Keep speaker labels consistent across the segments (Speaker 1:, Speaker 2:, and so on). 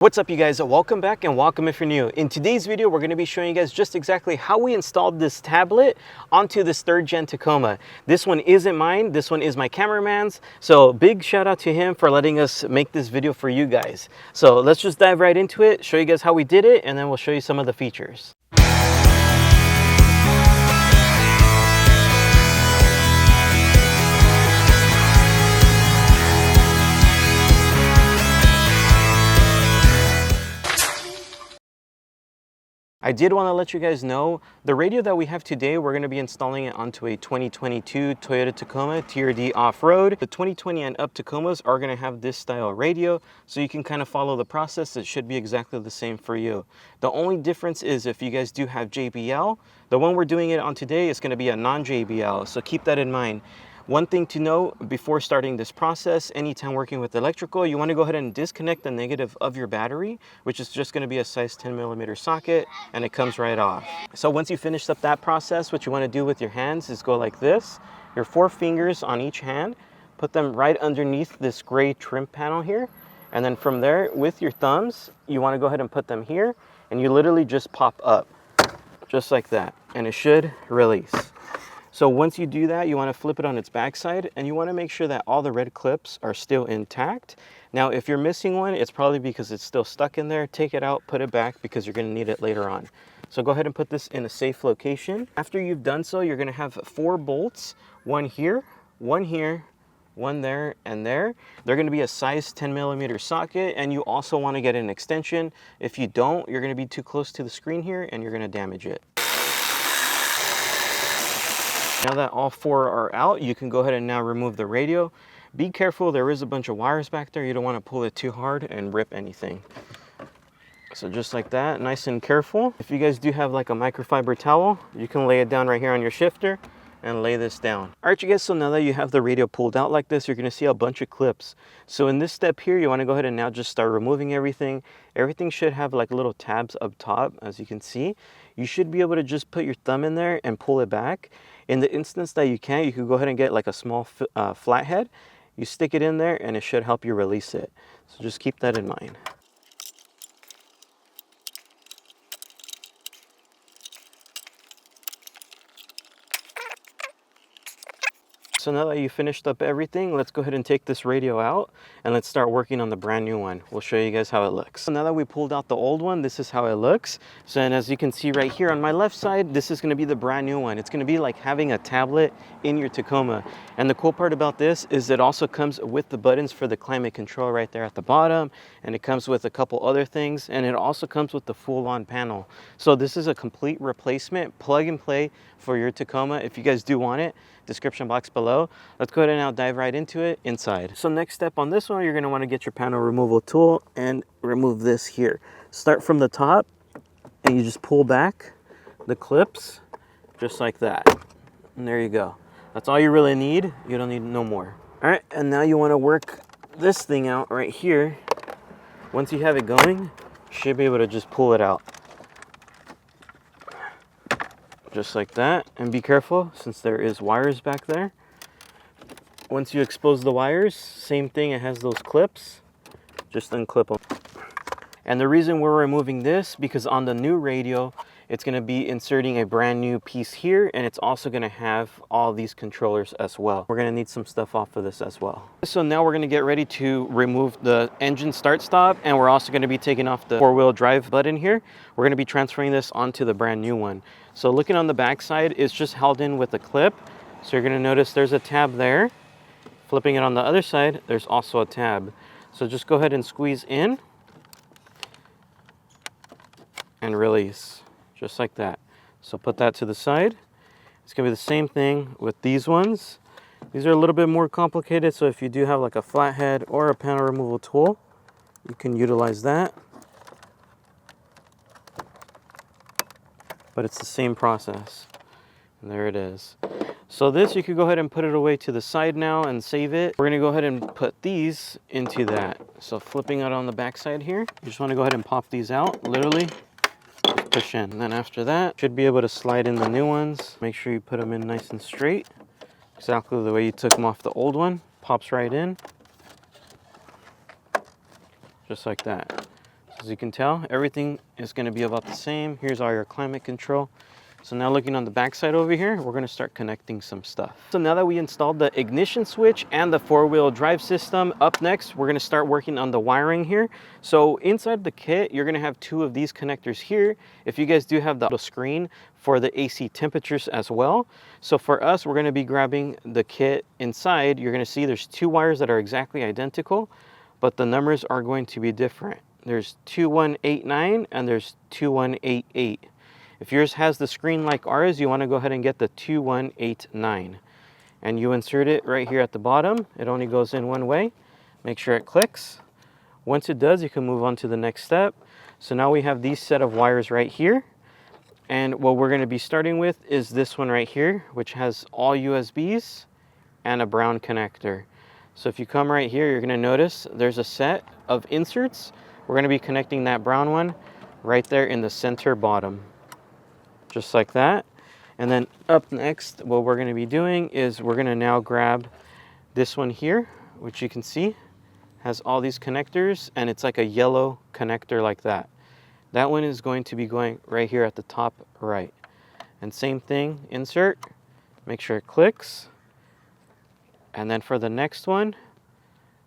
Speaker 1: What's up you guys, welcome back and welcome if you're new. In today's video we're going to be showing you guys just exactly how we installed this tablet onto this 3rd gen Tacoma. This one isn't mine, this one is my cameraman's, so big shout out to him for letting us make this video for you guys. So let's just dive right into it, show you guys how we did it, and then we'll show you some of the features. I did want to let you guys know, the radio that we have today, we're going to be installing it onto a 2022 Toyota Tacoma TRD off-road. The 2020 and up Tacomas are going to have this style radio, so you can kind of follow the process. It should be exactly the same for you. The only difference is if you guys do have JBL, the one we're doing it on today is going to be a non-JBL, so keep that in mind. One thing to know before starting this process, anytime working with electrical, you want to go ahead and disconnect the negative of your battery, which is just going to be a size 10mm socket, and it comes right off. So once you finish up that process, what you want to do with your hands is go like this, your 4 fingers on each hand, put them right underneath this gray trim panel here, and then from there with your thumbs, you want to go ahead and put them here, and you literally just pop up, just like that, and it should release. So once you do that, you want to flip it on its backside, and you want to make sure that all the red clips are still intact. Now, if you're missing one, it's probably because it's still stuck in there. Take it out, put it back, because you're going to need it later on. So go ahead and put this in a safe location. After you've done so, you're going to have 4 bolts, one here, one there, and there. They're going to be a size 10mm socket, and you also want to get an extension. If you don't, you're going to be too close to the screen here, and you're going to damage it. Now that all 4 are out, you can go ahead and now remove the radio. Be careful, there is a bunch of wires back there. You don't want to pull it too hard and rip anything. So just like that, nice and careful. If you guys do have like a microfiber towel, you can lay it down right here on your shifter and lay this down. All right, you guys, so now that you have the radio pulled out like this, you're gonna see a bunch of clips. So in this step here, you wanna go ahead and now just start removing everything. Everything should have like little tabs up top, as you can see. You should be able to just put your thumb in there and pull it back. In the instance that you can't, you could go ahead and get like a small flathead. You stick it in there and it should help you release it. So just keep that in mind. So now that you finished up everything, let's go ahead and take this radio out and let's start working on the brand new one. We'll show you guys how it looks. So now that we pulled out the old one, this is how it looks. So, and as you can see right here on my left side, this is going to be the brand new one. It's going to be like having a tablet in your Tacoma. And the cool part about this is it also comes with the buttons for the climate control right there at the bottom. And it comes with a couple other things. And it also comes with the full-on panel. So this is a complete replacement, plug and play for your Tacoma. If you guys do want it, description box below. Let's go ahead and now dive right into it inside. So next step on this one, you're going to want to get your panel removal tool and remove this here. Start from the top and you just pull back the clips just like that. And there you go. That's all you really need. You don't need no more. All right, and now you want to work this thing out right here. Once you have it going, you should be able to just pull it out. Just like that, and be careful since there is wires back there. Once you expose the wires, same thing, it has those clips, just unclip them. And the reason we're removing this, because on the new radio, it's going to be inserting a brand new piece here, and it's also going to have all these controllers as well. We're going to need some stuff off of this as well. So now we're going to get ready to remove the engine start stop, and we're also going to be taking off the 4-wheel drive button here. We're going to be transferring this onto the brand new one. So looking on the back side, it's just held in with a clip. So you're going to notice there's a tab there. Flipping it on the other side, there's also a tab. So just go ahead and squeeze in and release. Just like that. So put that to the side. It's going to be the same thing with these ones. These are a little bit more complicated, so if you do have like a flathead or a panel removal tool, you can utilize that. But it's the same process. And there it is. So this, you could go ahead and put it away to the side now and save it. We're going to go ahead and put these into that. So flipping it on the back side here, you just want to go ahead and pop these out, literally. Push in, and then after that should be able to slide in the new ones. Make sure you put them in nice and straight, exactly the way you took them off the old one. Pops right in, just like that. As you can tell, everything is going to be about the same. Here's all your climate control. So now looking on the back side over here, we're going to start connecting some stuff. So now that we installed the ignition switch and the four-wheel drive system, up next, we're going to start working on the wiring here. So inside the kit, you're going to have two of these connectors here. If you guys do have the screen for the AC temperatures as well. So for us, we're going to be grabbing the kit inside. You're going to see there's two wires that are exactly identical, but the numbers are going to be different. There's 2189 and there's 2188. If yours has the screen like ours, you want to go ahead and get the 2189. And you insert it right here at the bottom. It only goes in one way. Make sure it clicks. Once it does, you can move on to the next step. So now we have these set of wires right here. And what we're going to be starting with is this one right here, which has all USBs and a brown connector. So if you come right here, you're going to notice there's a set of inserts. We're going to be connecting that brown one right there in the center bottom. Just like that. And then up next, what we're going to be doing is we're going to now grab this one here, which you can see has all these connectors, and it's like a yellow connector like that. That one is going to be going right here at the top right. And same thing, insert, make sure it clicks. And then for the next one,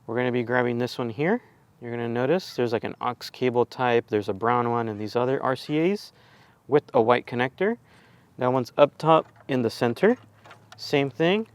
Speaker 1: we're going to be grabbing this one here. You're going to notice there's like an aux cable type, there's a brown one, and these other RCAs with a white connector. That one's up top in the center. Same thing,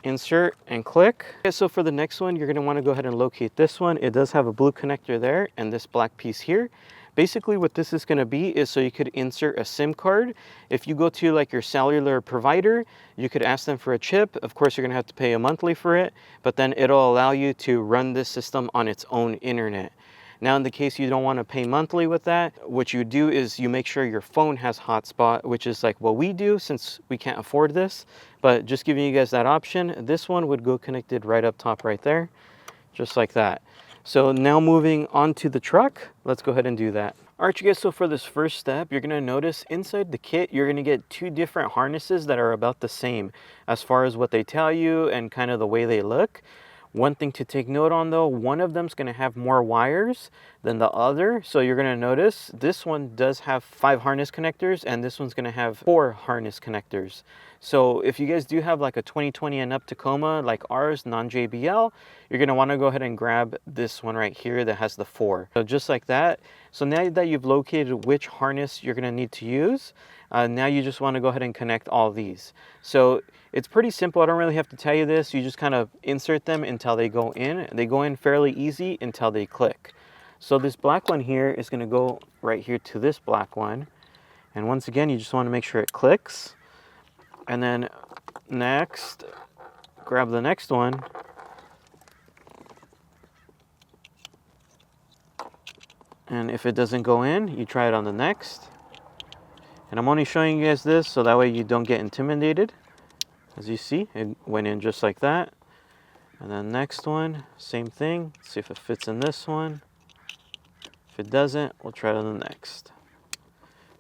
Speaker 1: insert and click. Okay, so for the next one, you're going to want to go ahead and locate this one. It does have a blue connector there and this black piece here. Basically what this is going to be is so you could insert a SIM card. If you go to like your cellular provider, you could ask them for a chip. Of course, you're going to have to pay a monthly for it, but then it'll allow you to run this system on its own internet. Now, in the case you don't want to pay monthly with that, what you do is you make sure your phone has hotspot, which is like what we do since we can't afford this. But just giving you guys that option, this one would go connected right up top right there, just like that. So now moving on to the truck, let's go ahead and do that. All right, you guys, so for this first step, you're going to notice inside the kit, you're going to get two different harnesses that are about the same as far as what they tell you and kind of the way they look. One thing to take note on though, one of them is going to have more wires than the other. So you're going to notice this one does have 5 harness connectors and this one's going to have 4 harness connectors. So if you guys do have like a 2020 and up Tacoma like ours, non-JBL, you're going to want to go ahead and grab this one right here that has the 4. So just like that. So now that you've located which harness you're going to need to use, now you just want to go ahead and connect all these. So it's pretty simple. I don't really have to tell you this. You just kind of insert them until they go in. They go in fairly easy until they click. So this black one here is going to go right here to this black one. And once again, you just want to make sure it clicks. And then next, grab the next one. And if it doesn't go in, you try it on the next. And I'm only showing you guys this so that way you don't get intimidated. As you see, it went in just like that. And then next one, same thing. Let's see if it fits in this one. If it doesn't, we'll try it on the next.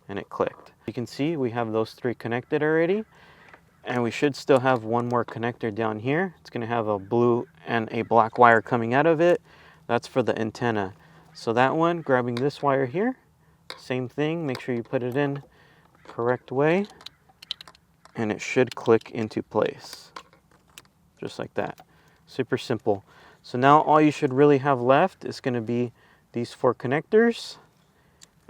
Speaker 1: And it clicked. You can see we have those 3 connected already. And we should still have one more connector down here. It's going to have a blue and a black wire coming out of it. That's for the antenna. So that one, grabbing this wire here, same thing. Make sure you put it in correct way. And it should click into place. Just like that. Super simple. So now all you should really have left is going to be these 4 connectors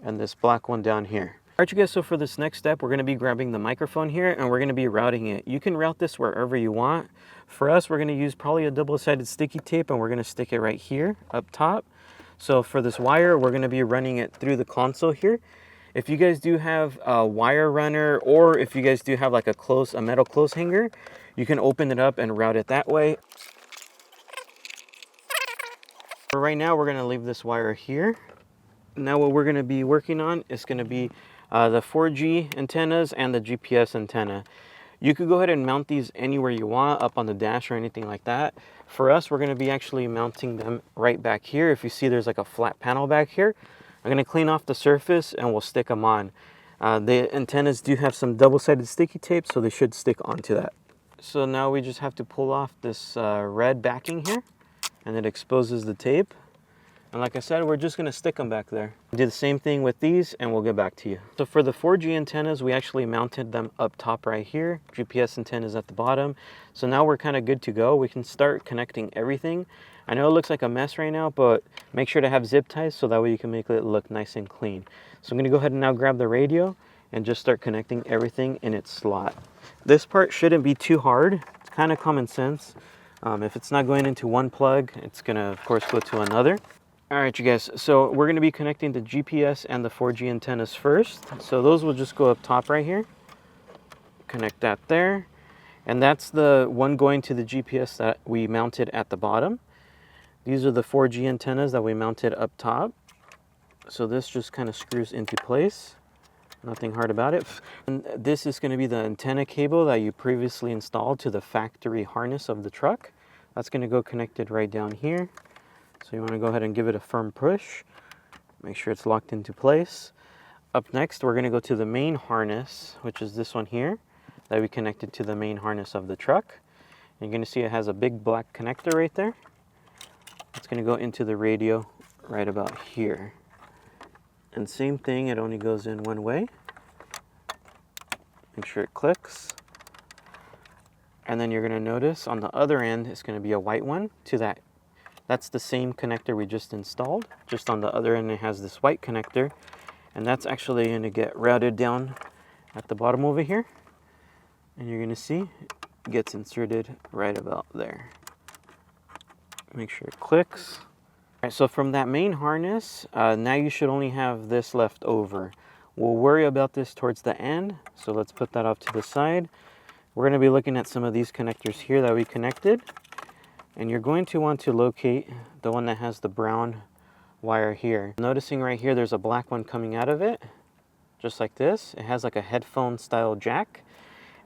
Speaker 1: and this black one down here. All right, you guys, so for this next step, we're going to be grabbing the microphone here and we're going to be routing it. You can route this wherever you want. For us, we're going to use probably a double-sided sticky tape and we're going to stick it right here up top. So for this wire, we're going to be running it through the console here. If you guys do have a wire runner or if you guys do have like a metal clothes hanger, you can open it up and route it that way. For right now, we're going to leave this wire here. Now what we're going to be working on is going to be the 4G antennas and the GPS antenna. You could go ahead and mount these anywhere you want, up on the dash or anything like that. For us, we're going to be actually mounting them right back here. If you see there's like a flat panel back here, I'm going to clean off the surface and we'll stick them on. The antennas do have some double-sided sticky tape, so they should stick onto that. So now we just have to pull off this red backing here, and it exposes the tape. And like I said, we're just gonna stick them back there. Do the same thing with these and we'll get back to you. So for the 4G antennas, we actually mounted them up top right here. GPS antennas at the bottom. So now we're kind of good to go. We can start connecting everything. I know it looks like a mess right now, but make sure to have zip ties so that way you can make it look nice and clean. So I'm gonna go ahead and now grab the radio and just start connecting everything in its slot. This part shouldn't be too hard. It's kind of common sense. If it's not going into one plug, it's gonna of course go to another. All right, you guys, so we're gonna be connecting the GPS and the 4G antennas first. So those will just go up top right here. Connect that there. And that's the one going to the GPS that we mounted at the bottom. These are the 4G antennas that we mounted up top. So this just kind of screws into place. Nothing hard about it. And this is gonna be the antenna cable that you previously installed to the factory harness of the truck. That's gonna go connected right down here. So you want to go ahead and give it a firm push. Make sure it's locked into place. Up next, we're going to go to the main harness, which is this one here, that we connected to the main harness of the truck. And you're going to see it has a big black connector right there. It's going to go into the radio right about here. And same thing, it only goes in one way. Make sure it clicks. And then you're going to notice on the other end, it's going to be a white one to that. That's the same connector we just installed. Just on the other end, it has this white connector. And that's actually going to get routed down at the bottom over here. And you're going to see it gets inserted right about there. Make sure it clicks. All right, so from that main harness, now you should only have this left over. We'll worry about this towards the end. So let's put that off to the side. We're going to be looking at some of these connectors here that we connected. And you're going to want to locate the one that has the brown wire here. Noticing right here, there's a black one coming out of it, just like this. It has like a headphone style jack.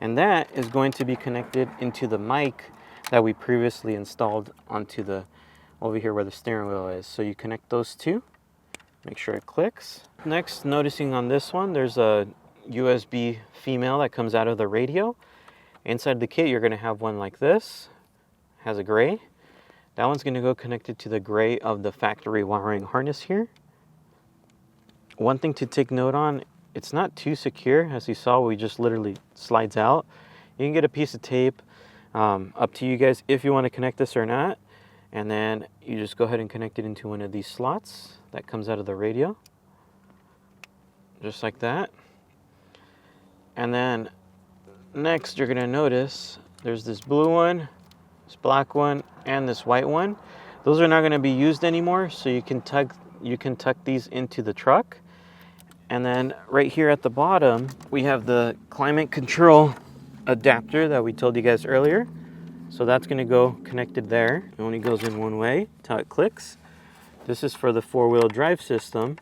Speaker 1: And that is going to be connected into the mic that we previously installed onto the, over here where the steering wheel is. So you connect those two, make sure it clicks. Next, noticing on this one, there's a USB female that comes out of the radio. Inside the kit, you're gonna have one like this. Has a gray. That one's going to go connected to the gray of the factory wiring harness here. One thing to take note on, it's not too secure. As you saw, we just literally slides out. You can get a piece of tape, up to you guys if you want to connect this or not. And then you just go ahead and connect it into one of these slots that comes out of the radio. Just like that. And then next you're going to notice there's this blue one, this black one, and this white one. Those are not going to be used anymore, so you can tuck these into the truck. And then right here at the bottom, we have the climate control adapter that we told you guys earlier. So that's going to go connected there. It only goes in one way until it clicks. This is for the 4-wheel drive system.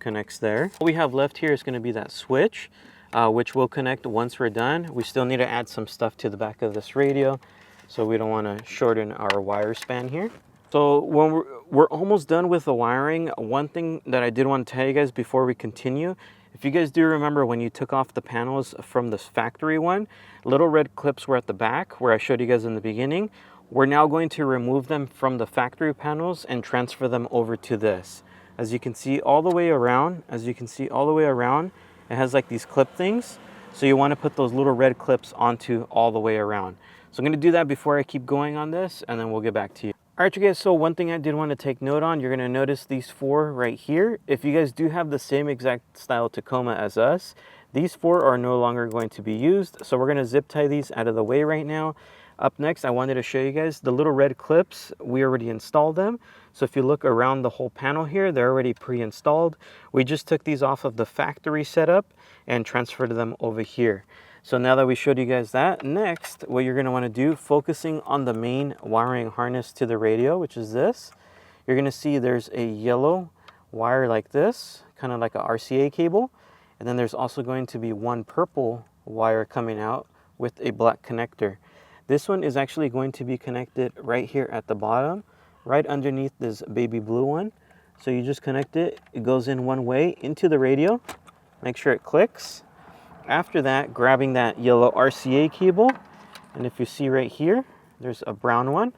Speaker 1: Connects there. What we have left here is going to be that switch, which will connect once we're done. We still need to add some stuff to the back of this radio, so we don't want to shorten our wire span here. So when we're almost done with the wiring, one thing that I did want to tell you guys before we continue, if you guys do remember when you took off the panels from this factory one, little red clips were at the back where I showed you guys in the beginning. We're now going to remove them from the factory panels and transfer them over to this. As you can see all the way around, it has like these clip things. So you want to put those little red clips onto all the way around. So I'm going to do that before I keep going on this, and then we'll get back to you. All right, you guys, so one thing I did want to take note on, you're going to notice these 4 right here. If you guys do have the same exact style Tacoma as us, these 4 are no longer going to be used. So we're going to zip tie these out of the way right now. Up next, I wanted to show you guys the little red clips. We already installed them. So if you look around the whole panel here, they're already pre-installed. We just took these off of the factory setup and transferred them over here. So now that we showed you guys that, next, what you're going to want to do, focusing on the main wiring harness to the radio, which is this, you're going to see there's a yellow wire like this, kind of like a RCA cable. And then there's also going to be one purple wire coming out with a black connector. This one is actually going to be connected right here at the bottom, right underneath this baby blue one. So you just connect it, it goes in one way into the radio, make sure it clicks. After that, grabbing that yellow RCA cable, and if you see right here, there's a brown one.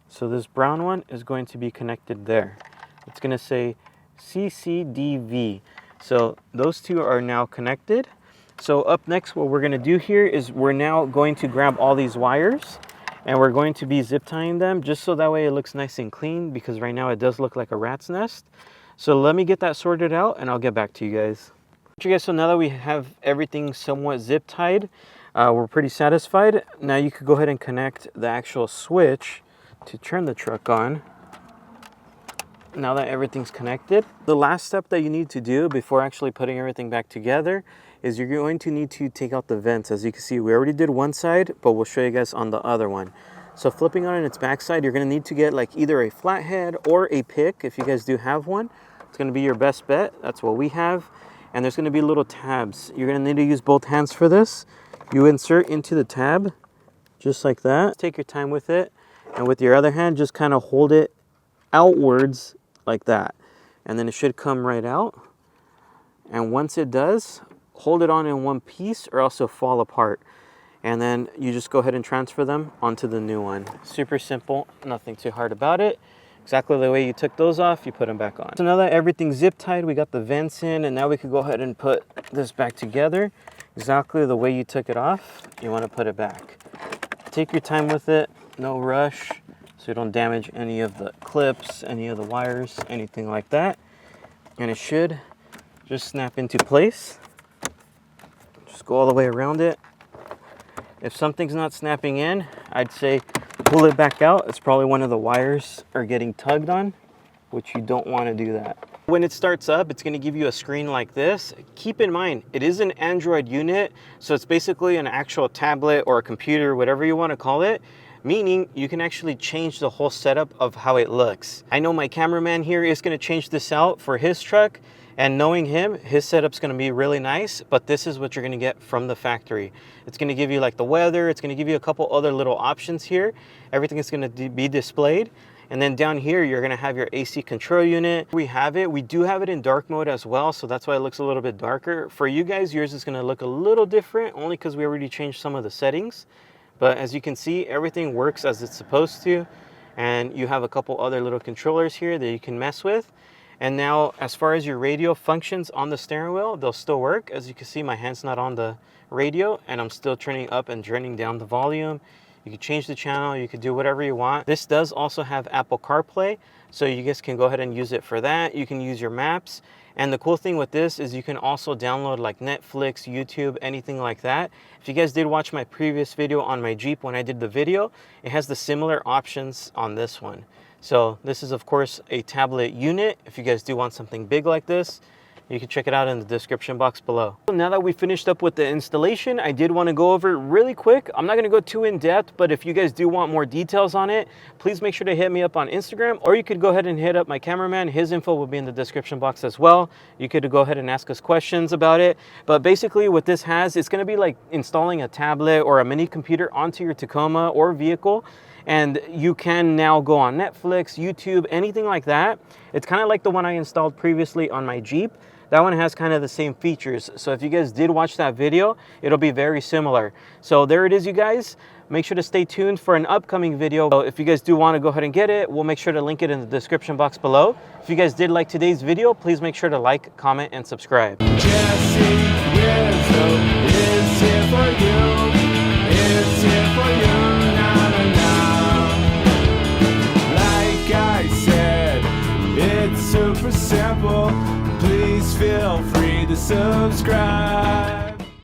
Speaker 1: So this brown one is going to be connected there. It's going to say CCDV. So those two are now connected. So up next, what we're going to do here is we're now going to grab all these wires and we're going to be zip tying them just so that way it looks nice and clean, because right now it does look like a rat's nest. So let me get that sorted out and I'll get back to you guys. Okay guys, so now that we have everything somewhat zip tied, we're pretty satisfied. Now you could go ahead and connect the actual switch to turn the truck on. Now that everything's connected, the last step that you need to do before actually putting everything back together is you're going to need to take out the vents. As you can see, we already did one side, but we'll show you guys on the other one. So flipping on its backside, you're going to need to get like either a flathead or a pick. If you guys do have one, it's going to be your best bet. That's what we have. And there's going to be little tabs. You're going to need to use both hands for this. You insert into the tab just like that. Take your time with it, and with your other hand just kind of hold it outwards like that, and then it should come right out. And once it does, hold it on in one piece or else it'll fall apart, and then you just go ahead and transfer them onto the new one. Super simple, nothing too hard about it. Exactly the way you took those off, you put them back on. So now that everything's zip tied, we got the vents in, and now we could go ahead and put this back together exactly the way you took it off. You want to put it back. Take your time with it, no rush, so you don't damage any of the clips, any of the wires, anything like that. And it should just snap into place. Just go all the way around it. If something's not snapping in, I'd say pull it back out. It's probably one of the wires are getting tugged on, which you don't want to do that. When it starts up, it's going to give you a screen like this. Keep in mind, it is an Android unit, so it's basically an actual tablet or a computer, whatever you want to call it, meaning you can actually change the whole setup of how it looks. I know my cameraman here is going to change this out for his truck, and knowing him, his setup's going to be really nice, but this is what you're going to get from the factory. It's going to give you like the weather, it's going to give you a couple other little options here. Everything is going to be displayed. And then down here, you're going to have your AC control unit. We do have it in dark mode as well, so that's why it looks a little bit darker. For you guys, yours is going to look a little different, only because we already changed some of the settings. But as you can see, everything works as it's supposed to. And you have a couple other little controllers here that you can mess with. And now, as far as your radio functions on the steering wheel, they'll still work. As you can see, my hand's not on the radio, and I'm still turning up and turning down the volume. You can change the channel, you can do whatever you want. This does also have Apple CarPlay, so you guys can go ahead and use it for that. You can use your maps. And the cool thing with this is you can also download like Netflix, YouTube, anything like that. If you guys did watch my previous video on my Jeep when I did the video, it has the similar options on this one. So this is of course a tablet unit. If you guys do want something big like this, you can check it out in the description box below. Now that we finished up with the installation, I did want to go over it really quick. I'm not going to go too in depth, but if you guys do want more details on it, please make sure to hit me up on Instagram, or you could go ahead and hit up my cameraman. His info will be in the description box as well. You could go ahead and ask us questions about it. But basically what this has, it's going to be like installing a tablet or a mini computer onto your Tacoma or vehicle. And you can now go on Netflix, YouTube, anything like that. It's kind of like the one I installed previously on my Jeep. That one has kind of the same features. So if you guys did watch that video, it'll be very similar. So there it is, you guys. Make sure to stay tuned for an upcoming video. So if you guys do want to go ahead and get it, we'll make sure to link it in the description box below. If you guys did like today's video, please make sure to like, comment, and subscribe.
Speaker 2: JesseRizo is here for you. It's here for you. Like I said, it's super simple. Please feel free to subscribe.